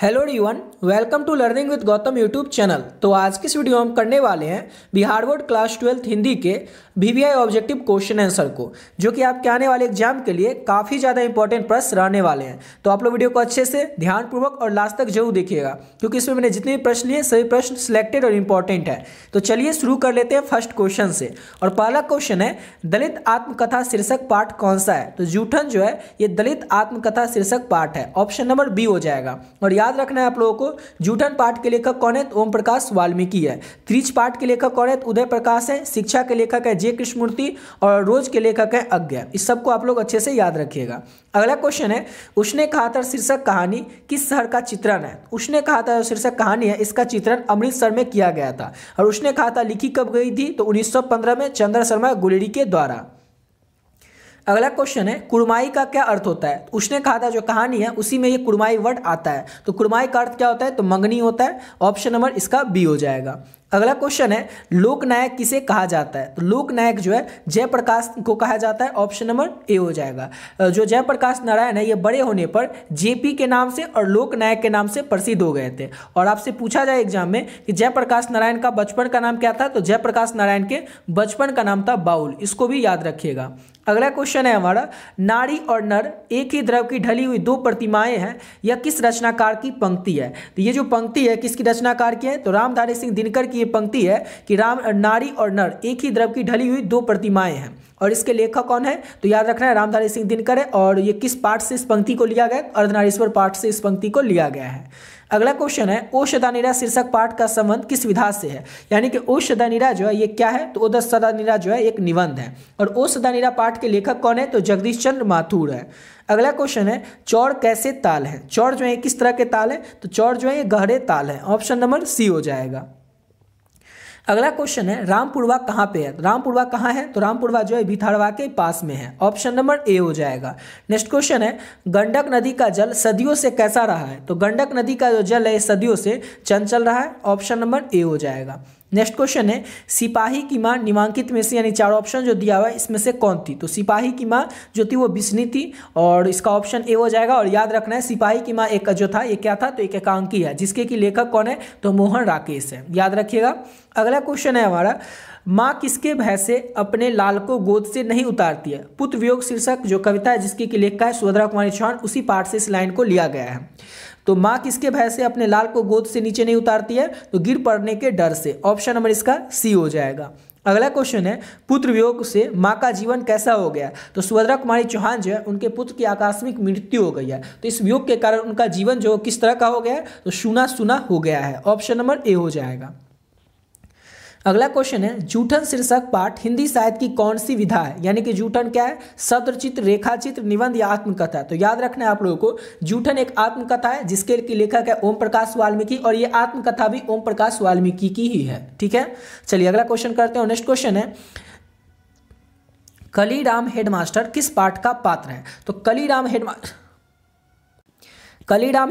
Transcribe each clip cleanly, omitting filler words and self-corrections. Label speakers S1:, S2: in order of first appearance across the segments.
S1: Hello everyone, welcome to learning with Gautam YouTube channel. तो आज की इस वीडियो हम करने वाले हैं बिहार बोर्ड क्लास 12 हिंदी के वीवीआई ऑब्जेक्टिव क्वेश्चन आंसर को, जो कि आपके आने वाले एग्जाम के लिए काफ़ी ज़्यादा इंपॉर्टेंट प्रश्न रहने वाले हैं। तो आप लोग वीडियो को अच्छे से ध्यानपूर्वक और लास्ट तक जरूर देखिएगा, क्योंकि इसमें मैंने जितने भी प्रश्न लिए सभी प्रश्न सिलेक्टेड और इंपॉर्टेंट है। तो चलिए शुरू कर लेते हैं फर्स्ट क्वेश्चन से। और पहला क्वेश्चन है, दलित आत्मकथा शीर्षक पाठ कौन सा है? तो जूठन जो है ये दलित आत्मकथा शीर्षक पाठ है, ऑप्शन नंबर बी हो जाएगा। और याद रखना है आप लोगों को, जूठन पाठ के लेखक कौन है? तो ओम प्रकाश वाल्मीकि है। त्रिच पाठ के लेखक कौन है? तो उदय प्रकाश है। शिक्षा के लेखक है जे कृष्णमूर्ति और रोज के लेखक है अज्ञ। इस सबको आप लोग अच्छे से याद रखिएगा। अगला क्वेश्चन है, उसने कहा था शीर्षक कहानी किस शहर का चित्रण है? उसने कहा था शीर्षक कहानी है, इसका चित्रण अमृतसर में किया गया था। और उसने कहा था लिखी कब गई थी? तो 1915 में चंद्र शर्मा गुलेरी के द्वारा। अगला क्वेश्चन है, कुड़माई का क्या अर्थ होता है? उसने कहा था जो कहानी है उसी में ये कुड़माई वर्ड आता है। तो कुड़माई का अर्थ क्या होता है? तो मंगनी होता है। ऑप्शन नंबर इसका बी हो जाएगा। अगला क्वेश्चन है, लोकनायक किसे कहा जाता है? तो लोकनायक जो है जयप्रकाश को कहा जाता है। ऑप्शन नंबर ए हो जाएगा। जो जयप्रकाश नारायण है ये बड़े होने पर जेपी के नाम से और लोकनायक के नाम से प्रसिद्ध हो गए थे। और आपसे पूछा जाए एग्जाम में कि जयप्रकाश नारायण का बचपन का नाम क्या था? तो जयप्रकाश नारायण के बचपन का नाम था बाउल। इसको भी याद रखिएगा। अगला क्वेश्चन है हमारा, नारी और नर एक ही द्रव की ढली हुई दो प्रतिमाएं हैं, यह किस रचनाकार की पंक्ति है? तो ये जो पंक्ति है किसकी रचनाकार की है? तो रामधारी सिंह दिनकर की ये पंक्ति है कि नारी और नर एक ही द्रव की ढली हुई दो प्रतिमाएं हैं। और इसके लेखक कौन है? तो याद रखना है रामधारी सिंह दिनकर है। और ये किस पाठ से इस पंक्ति को लिया गया? अर्धनारीश्वर पाठ से इस पंक्ति को लिया गया है। अगला क्वेश्चन है, ओ सदा नीरा शीर्षक पाठ का संबंध किस विधा से है? यानी कि ओ सदा नीरा जो है ये क्या है? तो ओ सदा नीरा जो है एक निबंध है। और ओ सदा नीरा पाठ के लेखक कौन है? तो जगदीश चंद्र माथुर है। अगला क्वेश्चन है, चौड़ कैसे ताल है? चौड़ जो है किस तरह के ताल है? तो चौड़ जो है ये गहरे ताल है। ऑप्शन नंबर सी हो जाएगा। अगला क्वेश्चन है, रामपुरवा कहाँ पे है? रामपुरवा कहाँ है? तो रामपुरवा जो है भिथारवा के पास में है। ऑप्शन नंबर ए हो जाएगा। नेक्स्ट क्वेश्चन है, गंडक नदी का जल सदियों से कैसा रहा है? तो गंडक नदी का जो जल है सदियों से चंचल रहा है। ऑप्शन नंबर ए हो जाएगा। नेक्स्ट क्वेश्चन है, सिपाही की मां निम्नलिखित में से, यानी चार ऑप्शन जो दिया हुआ है इसमें से कौन थी? तो सिपाही की मां जो थी वो बिस्नी थी। और इसका ऑप्शन ए हो जाएगा। और याद रखना है सिपाही की मां एक जो था ये क्या था? तो एक एकांकी है, जिसके की लेखक कौन है? तो मोहन राकेश है। याद रखिएगा। अगला क्वेश्चन है हमारा, माँ किसके भय से अपने लाल को गोद से नहीं उतारती है? पुत्र वियोग शीर्षक जो कविता है जिसकी की लेखिका है सुभद्रा कुमारी चौहान, उसी पाठ से इस लाइन को लिया गया है। तो माँ किसके भय से अपने लाल को गोद से नीचे नहीं उतारती है? तो गिर पड़ने के डर से। ऑप्शन नंबर इसका सी हो जाएगा। अगला क्वेश्चन है, पुत्र वियोग से माँ का जीवन कैसा हो गया? तो सुभद्रा कुमारी चौहान जो है उनके पुत्र की आकस्मिक मृत्यु हो गई है। तो इस वियोग के कारण उनका जीवन जो किस तरह का हो गया है? तो सूना सूना हो गया है। ऑप्शन नंबर ए हो जाएगा। अगला क्वेश्चन है, जूठन शीर्षक पाठ हिंदी साहित्य की कौन सी विधा है? यानी कि जूठन क्या है? सत्र चित्र, रेखा चित्र, निबंध या आत्मकथा? तो याद रखना है आप लोगों को, जूठन एक आत्मकथा है जिसके की लेखक है ओम प्रकाश वाल्मीकि। और ये आत्मकथा भी ओम प्रकाश वाल्मीकि की ही है। ठीक है, चलिए अगला क्वेश्चन करते हैं। नेक्स्ट क्वेश्चन है, कलीराम हेडमास्टर किस पाठ का पात्र है? तो कलीराम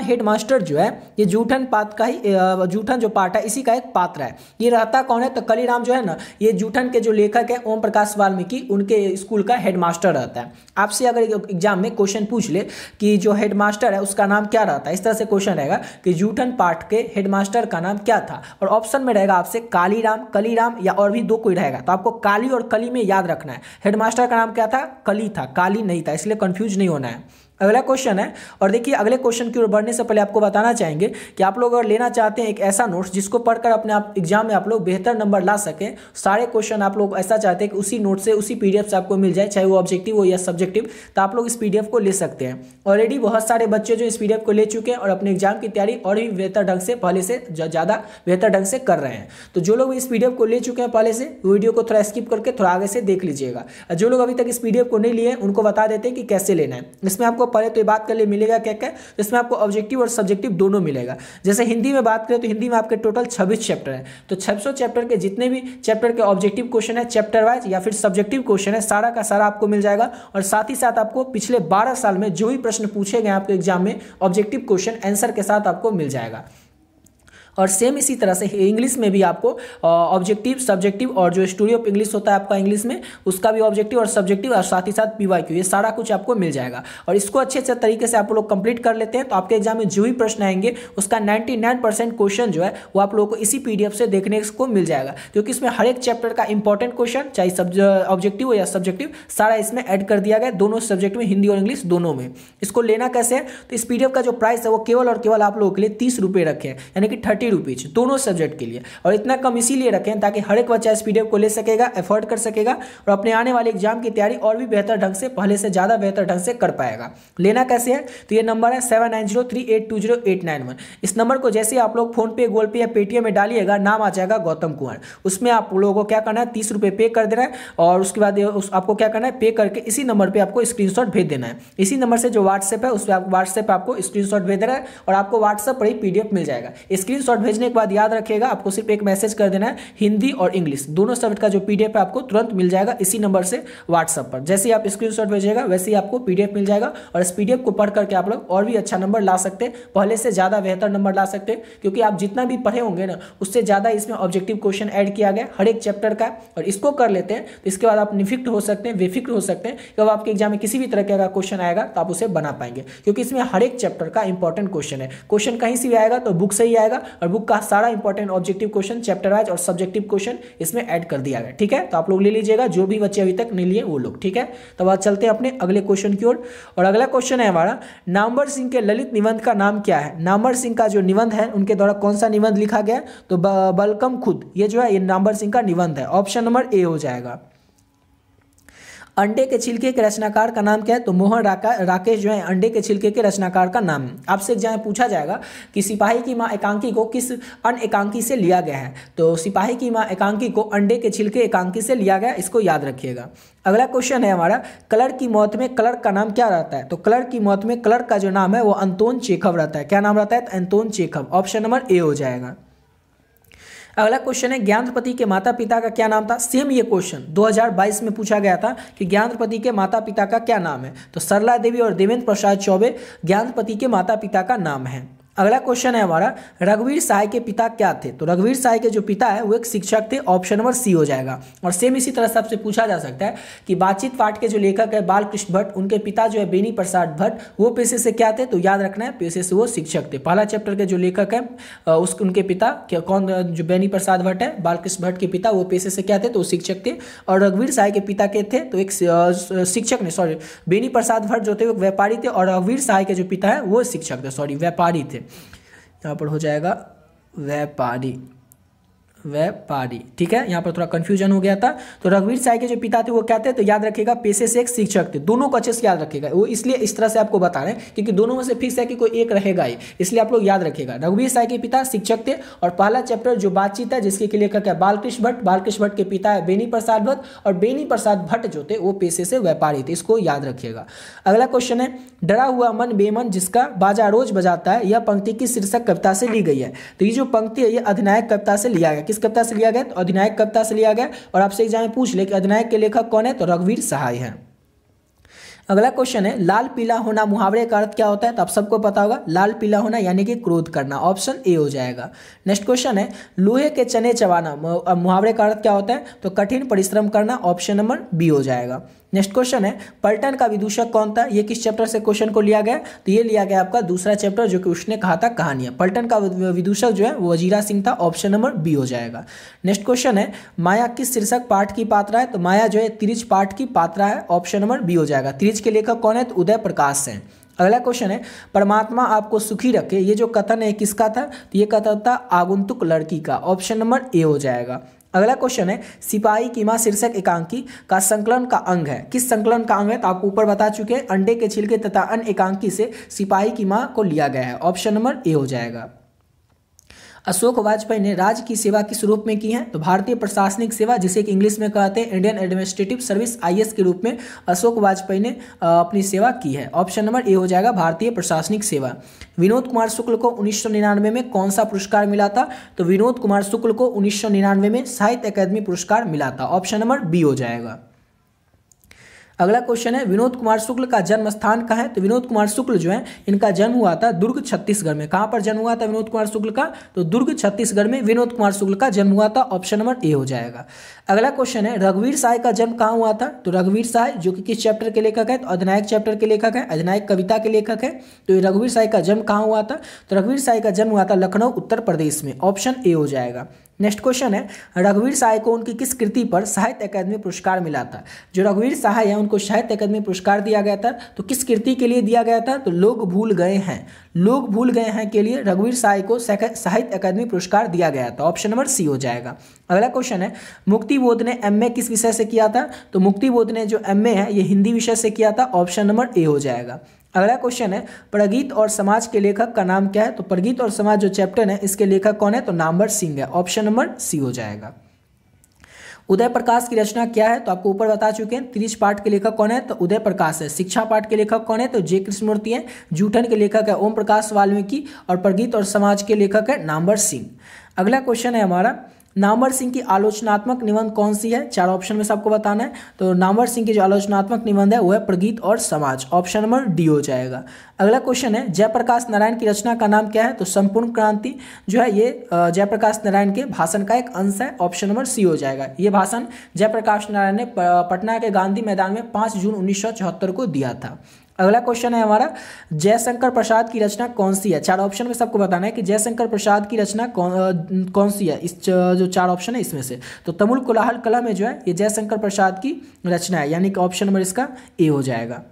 S1: हेडमास्टर जो है ये जूठन पाठ का ही जूठन जो पाठ है इसी का एक पात्र है। ये रहता कौन है? तो कलीराम जो है ना ये जूठन के जो लेखक है ओम प्रकाश वाल्मीकि उनके स्कूल का हेडमास्टर रहता है। आपसे अगर एग्जाम में क्वेश्चन पूछ ले कि जो हेडमास्टर है उसका नाम क्या रहता है, इस तरह से क्वेश्चन रहेगा कि जूठन पाठ के हेडमास्टर का नाम क्या था? और ऑप्शन में रहेगा आपसे कालीराम, कलीराम या और भी दो कोई रहेगा। तो आपको काली और कली में याद रखना है। हेडमास्टर का नाम क्या था? कली था, काली नहीं था, इसलिए कंफ्यूज नहीं होना है। अगला क्वेश्चन है, और देखिए अगले क्वेश्चन की ओर बढ़ने से पहले आपको बताना चाहेंगे कि आप लोग अगर लेना चाहते हैं एक ऐसा नोट्स जिसको पढ़कर अपने आप एग्जाम में आप लोग बेहतर नंबर ला सकें, सारे क्वेश्चन आप लोग ऐसा चाहते हैं कि उसी नोट से उसी पीडीएफ से आपको मिल जाए, चाहे वो ऑब्जेक्टिव हो या सब्जेक्टिव, तो आप लोग इस पीडीएफ को ले सकते हैं। ऑलरेडी बहुत सारे बच्चे जो इस पीडीएफ को ले चुके हैं और अपने एग्जाम की तैयारी और भी बेहतर ढंग से पहले से ज़्यादा बेहतर ढंग से कर रहे हैं। तो जो लोग इस पीडीएफ को ले चुके हैं पहले से, वीडियो को थोड़ा स्किप करके थोड़ा आगे से देख लीजिएगा। जो लोग अभी तक इस पीडीएफ को नहीं लिए उनको बता देते हैं कि कैसे लेना है। इसमें आपको पहले तो ये बात कर मिलेगा क्या क्या, इसमें आपको ऑब्जेक्टिव और सब्जेक्टिव दोनों मिलेगा। जैसे हिंदी में बात करें तो हिंदी में आपके टोटल 26 चैप्टर है। तो 26 चैप्टर के जितने भी चैप्टर के ऑब्जेक्टिव क्वेश्चन है चैप्टर वाइज या फिर सब्जेक्टिव क्वेश्चन है सारा का सारा आपको मिल जाएगा। और साथ ही साथ आपको पिछले 12 साल में जो भी प्रश्न पूछे गए आपके एग्जाम में ऑब्जेक्टिव क्वेश्चन आंसर के साथ आपको मिल जाएगा। और सेम इसी तरह से इंग्लिश में भी आपको ऑब्जेक्टिव, सब्जेक्टिव और जो स्टोरी ऑफ इंग्लिश होता है आपका इंग्लिश में, उसका भी ऑब्जेक्टिव और सब्जेक्टिव और साथ ही साथ पीवाईक्यू, ये सारा कुछ आपको मिल जाएगा। और इसको अच्छे अच्छे तरीके से आप लोग कंप्लीट कर लेते हैं तो आपके एग्जाम में जो भी प्रश्न आएंगे उसका 99% क्वेश्चन जो है वो आप लोगों को इसी पीडीएफ से देखने को मिल जाएगा, क्योंकि इसमें हर एक चैप्टर का इंपॉर्टेंट क्वेश्चन, चाहे ऑब्जेक्टिव हो या सब्जेक्टिव, सारा इसमें ऐड कर दिया गया, दोनों सब्जेक्ट में, हिंदी और इंग्लिश दोनों में। इसको लेना कैसे है, तो इस पीडीएफ का जो प्राइस है वो केवल और केवल आप लोगों के लिए 30 रुपये रखे हैं, यानी कि 30 रुपीज दोनों सब्जेक्ट के लिए। और इतना कम इसीलिए रखें ताकि हर एक बच्चा इस पीडीएफ को ले सकेगा, एफोर्ड कर सकेगा और अपने आने वाले एग्जाम की तैयारी और भी बेहतर ढंग से, पहले से ज़्यादा बेहतर ढंग से कर पाएगा। लेना कैसे है, तो ये नंबर है 7903820891। इस नंबर को जैसे आप लोग फोन पे, गूगल पे या पेटीएम में डालिएगा, नाम आ जाएगा गौतम कुमार। उसमें आप लोगों को क्या करना है, 30 रुपये पे कर देना है और उसके बाद आपको क्या करना है, पे करके इसी नंबर पे आपको स्क्रीनशॉट भेज देना है। इसी नंबर से जो व्हाट्सएप है उस पर व्हाट्सएप पे आपको स्क्रीनशॉट भेज देना है और आपको व्हाट्सएप पर ही पीडीएफ मिल जाएगा। स्क्रीनशॉट भेजने के बाद याद रखिएगा आपको सिर्फ एक मैसेज कर देना है, हिंदी और इंग्लिश दोनों सब्जेक्ट का जो पीडीएफ है आपको तुरंत मिल जाएगा इसी नंबर से व्हाट्सएप पर। जैसे ही आप स्क्रीनशॉट भेजिएगा वैसे ही आपको पीडीएफ मिल जाएगा और इस पीडीएफ को पढ़ करके आप लोग और भी अच्छा नंबर ला सकते हैं, पहले से ज़्यादा बेहतर नंबर ला सकते हैं, क्योंकि आप जितना भी पढ़े होंगे ना उससे ज़्यादा इसमें ऑब्जेक्टिव क्वेश्चन ऐड किया गया हर एक चैप्टर का। और इसको कर लेते हैं तो इसके बाद आप निफिक्ट हो सकते हैं, बेफिक्र हो सकते हैं, जब आपके एग्जाम में किसी भी तरह का क्वेश्चन आएगा तो आप उसे बना पाएंगे, क्योंकि इसमें हर एक चैप्टर का इंपॉर्टेंट क्वेश्चन है। क्वेश्चन कहीं से भी आएगा तो बुक से ही आएगा और बुक का सारा important objective question, chapter wise और सब्जेक्टिव क्वेश्चन इसमें ऐड कर दिया गया। ठीक है, तो आप लोग ले लीजिएगा, जो भी बच्चे अभी तक नहीं लिए वो लोग। ठीक है, तो अब चलते हैं अपने अगले क्वेश्चन की ओर। और अगला क्वेश्चन है हमारा, नामवर सिंह के ललित निबंध का नाम क्या है। नामवर सिंह का जो निबंध है उनके द्वारा कौन सा निबंध लिखा गया, तो बलकम खुद, ये जो है ये नामवर सिंह का निबंध है। ऑप्शन नंबर ए हो जाएगा। अंडे के छिलके के रचनाकार का नाम क्या है, तो मोहन राकेश जो है अंडे के छिलके के रचनाकार का नाम। आपसे एग्जाम में पूछा जाएगा कि सिपाही की मां एकांकी को किस अन्य एकांकी से लिया गया है, तो सिपाही की मां एकांकी को अंडे के छिलके एकांकी से लिया गया, इसको याद रखिएगा। अगला क्वेश्चन है हमारा, कलर की मौत में क्लर्क का नाम क्या रहता है, तो कलर की मौत में क्लर्क का जो नाम है वो अंतोन चेखव रहता है। क्या नाम रहता है, Anton Chekhov. Option number A हो जाएगा। अगला क्वेश्चन है, ज्ञानपति के माता पिता का क्या नाम था। सेम ये क्वेश्चन 2022 में पूछा गया था कि ज्ञानपति के माता पिता का क्या नाम है, तो सरला देवी और देवेंद्र प्रसाद चौबे ज्ञानपति के माता पिता का नाम है। अगला क्वेश्चन है हमारा, रघुवीर सहाय के पिता क्या थे, तो रघुवीर सहाय के जो पिता है वो एक शिक्षक थे। ऑप्शन नंबर सी हो जाएगा। और सेम इसी तरह सबसे पूछा जा सकता है कि बातचीत पाठ के जो लेखक है बालकृष्ण भट्ट, उनके पिता जो है बेनी प्रसाद भट्ट, वो पेशे से क्या थे, तो याद रखना है पेशे से वो शिक्षक थे। पहला चैप्टर के जो लेखक है उनके पिता कौन, जो बेनी प्रसाद भट्ट है, बालकृष्ण भट्ट के पिता, वो पेशे से क्या थे, तो शिक्षक थे। और रघुवीर सहाय के पिता के थे तो एक शिक्षक ने, सॉरी बेनी प्रसाद भट्ट जो थे वो व्यापारी थे और रघुवीर सहाय के जो पिता है वो शिक्षक थे, सॉरी व्यापारी थे। यहाँ पर हो जाएगा व्यापारी, व्यापारी। ठीक है, यहाँ पर थोड़ा कंफ्यूजन हो गया था। तो रघुवीर सहाय के जो पिता थे वो क्या थे, तो याद रखिएगा पेशे से एक शिक्षक थे। दोनों को अच्छे से याद रखिएगा, वो इसलिए इस तरह से आपको बता रहे हैं क्योंकि दोनों में से फिक्स है कि कोई एक रहेगा ही, इसलिए आप लोग याद रखिएगा। रघुवीर सहाय के पिता शिक्षक थे और पहला चैप्टर जो बातचीत है जिसके लेखक है बालकृष्ण भट्ट, बालकृष्ण भट्ट के पिता है बेनी प्रसाद भट्ट और बेनी प्रसाद भट्ट जो थे वो पेशे से व्यापारी थे, इसको याद रखिएगा। अगला क्वेश्चन है, डरा हुआ मन बेमन जिसका बाजा रोज बजाता है, यह पंक्ति की शीर्षक कविता से ली गई है। तो ये जो पंक्ति है ये अधिनायक कविता से लिया गया। किस कविता से लिया गया, अधिनायक कविता से लिया गया। और आपसे एग्जाम में पूछ ले कि अधिनायक के लेखक कौन है, तो रघुवीर सहाय है। अगला क्वेश्चन है, लाल पीला होना मुहावरे का अर्थ क्या होता है, तो आप सबको पता होगा लाल पीला होना यानी कि क्रोध करना। ऑप्शन ए हो जाएगा। नेक्स्ट क्वेश्चन है, लोहे के चने चबाना मुहावरे का अर्थ क्या होता है, तो कठिन परिश्रम करना। ऑप्शन नंबर बी हो जाएगा। नेक्स्ट क्वेश्चन है, पलटन का विदूषक कौन था, ये किस चैप्टर से क्वेश्चन को लिया गया, तो ये लिया गया आपका दूसरा चैप्टर जो कि उसने कहा था कहानियां। पलटन का विदूषक जो है वो वजीरा सिंह था। ऑप्शन नंबर बी हो जाएगा। नेक्स्ट क्वेश्चन है, माया किस शीर्षक पाठ की पात्रा है, तो माया जो है त्रिज पाठ की पात्रा है। ऑप्शन नंबर बी हो जाएगा। त्रिज के लेखक कौन है, तो उदय प्रकाश हैं। अगला क्वेश्चन है, परमात्मा आपको सुखी रखे, ये जो कथन है किसका था, तो ये कथन था आगंतुक लड़की का। ऑप्शन नंबर ए हो जाएगा। अगला क्वेश्चन है, सिपाही की मां शीर्षक एकांकी का संकलन का अंग है। किस संकलन का अंग है, तो आपको ऊपर बता चुके हैं, अंडे के छिलके तथा अन्य एकांकी से सिपाही की मां को लिया गया है। ऑप्शन नंबर ए हो जाएगा। अशोक वाजपेयी ने राज्य की सेवा किस रूप में की है, तो भारतीय प्रशासनिक सेवा, जिसे कि इंग्लिश में कहते हैं इंडियन एडमिनिस्ट्रेटिव सर्विस IAS के रूप में अशोक वाजपेयी ने अपनी सेवा की है। ऑप्शन नंबर ए हो जाएगा, भारतीय प्रशासनिक सेवा। विनोद कुमार शुक्ल को 1999 में कौन सा पुरस्कार मिला था, तो विनोद कुमार शुक्ल को 1999 में साहित्य अकादमी पुरस्कार मिला था। ऑप्शन नंबर बी हो जाएगा। अगला क्वेश्चन है विनोद कुमार शुक्ल का जन्म स्थान कहाँ है? तो विनोद कुमार शुक्ल जो है इनका जन्म हुआ था दुर्ग छत्तीसगढ़ में। कहाँ पर जन्म हुआ था विनोद कुमार शुक्ल का? तो दुर्ग छत्तीसगढ़ में विनोद कुमार शुक्ल का जन्म हुआ था। ऑप्शन नंबर ए हो जाएगा। अगला क्वेश्चन है रघुवीर सहाय का जन्म कहाँ हुआ था? तो रघुवीर सहाय जो कि किस चैप्टर के लेखक है? तो अधिनायक चैप्टर के लेखक है, अधिनायक कविता के लेखक है। तो ये रघुवीर सहाय का जन्म कहाँ हुआ था? तो रघुवीर सहाय का जन्म हुआ था लखनऊ उत्तर प्रदेश में। ऑप्शन ए हो जाएगा। नेक्स्ट क्वेश्चन है रघुवीर सहाय को उनकी किस कृति पर साहित्य अकादमी पुरस्कार मिला था? जो रघुवीर सहाय है उनको साहित्य अकादमी पुरस्कार दिया गया था। तो किस कृति के लिए दिया गया था? तो लोग भूल गए हैं, लोग भूल गए हैं के लिए रघुवीर सहाय को साहित्य अकादमी पुरस्कार दिया गया था। ऑप्शन नंबर सी हो जाएगा। अगला क्वेश्चन है मुक्तिबोध ने एमए किस विषय से किया था? तो मुक्तिबोध ने जो एमए है ये हिंदी विषय से किया था। ऑप्शन नंबर ए हो जाएगा। अगला क्वेश्चन है प्रगीत और समाज के लेखक का नाम क्या है? तो प्रगीत और समाज जो चैप्टर है इसके लेखक कौन है? तो नामवर सिंह है। ऑप्शन नंबर सी हो जाएगा। उदय प्रकाश की रचना क्या है? तो आपको ऊपर बता चुके हैं। त्रिश पाठ के लेखक कौन है? तो उदय प्रकाश है। शिक्षा पाठ के लेखक कौन है? तो जे कृष्णमूर्ति है। जूठन के लेखक है ओम प्रकाश वाल्मीकि और प्रगीत और समाज के लेखक है नामवर सिंह। अगला क्वेश्चन है हमारा नामवर सिंह की आलोचनात्मक निबंध कौन सी है? चार ऑप्शन में सबको बताना है। तो नामवर सिंह की जो आलोचनात्मक निबंध है वो है प्रगीत और समाज। ऑप्शन नंबर डी हो जाएगा। अगला क्वेश्चन है जयप्रकाश नारायण की रचना का नाम क्या है? तो संपूर्ण क्रांति जो है ये जयप्रकाश नारायण के भाषण का एक अंश है। ऑप्शन नंबर सी हो जाएगा। ये भाषण जयप्रकाश नारायण ने पटना के गांधी मैदान में 5 जून 1974 को दिया था। अगला क्वेश्चन है हमारा जयशंकर प्रसाद की रचना कौन सी है? चार ऑप्शन में सबको बताना है कि जयशंकर प्रसाद की रचना कौन सी है। इस जो चार ऑप्शन है इसमें से तो तमुल कोलाहल कला में जो है ये जयशंकर प्रसाद की रचना है, यानी कि ऑप्शन नंबर इसका ए हो जाएगा।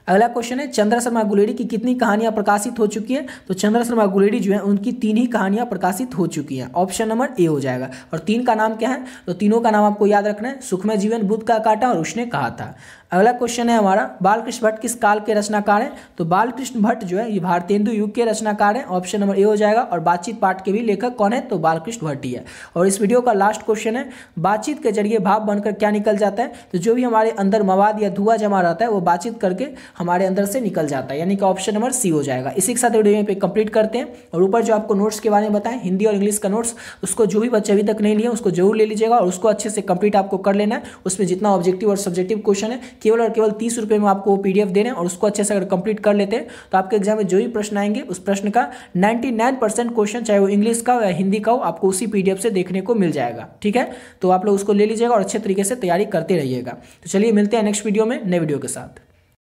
S1: अगला क्वेश्चन है चंद्रा शर्मा गुलेरी की कितनी कहानियां प्रकाशित हो चुकी है? तो चंद्रा शर्मा गुलेरी जो है उनकी 3 ही कहानियां प्रकाशित हो चुकी हैं। ऑप्शन नंबर ए हो जाएगा। और 3 का नाम क्या है? तो तीनों का नाम आपको याद रखना है, सुखमय जीवन, बुद्ध का काटा और उसने कहा था। अगला क्वेश्चन है हमारा बालकृष्ण भट्ट किस काल के रचनाकार हैं? तो बालकृष्ण भट्ट जो है ये भारतेंदु युग के रचनाकार हैं। ऑप्शन नंबर ए हो जाएगा। और बातचीत पाठ के भी लेखक कौन है? तो बालकृष्ण भट्ट ही है। और इस वीडियो का लास्ट क्वेश्चन है बातचीत के जरिए भाव बनकर क्या निकल जाता है? तो जो भी हमारे अंदर मवाद या धुआं जमा रहता है वो बातचीत करके हमारे अंदर से निकल जाता है, यानी कि ऑप्शन नंबर सी हो जाएगा। इसी के साथ वीडियो पे कंप्लीट करते हैं। और ऊपर जो आपको नोट्स के बारे में बताएं हिंदी और इंग्लिश का नोट्स, उसको जो भी बच्चे अभी तक नहीं लिए उसको जरूर ले लीजिएगा और उसको अच्छे से कंप्लीट आपको कर लेना है। उसमें जितना ऑब्जेक्टिव और सब्जेक्टिव क्वेश्चन है केवल और केवल 30 रुपये में आपको पीडीएफ दे रहे हैं और उसको अच्छे से अगर कंप्लीट कर लेते हैं तो आपके एग्जाम में जो भी प्रश्न आएंगे उस प्रश्न का 99% क्वेश्चन चाहे वो इंग्लिश का हो या हिंदी का हो आपको उसी पीडीएफ से देखने को मिल जाएगा। ठीक है, तो आप लोग उसको ले लीजिएगा और अच्छे तरीके से तैयारी करते रहिएगा। तो चलिए मिलते हैं नेक्स्ट वीडियो में नए वीडियो के साथ।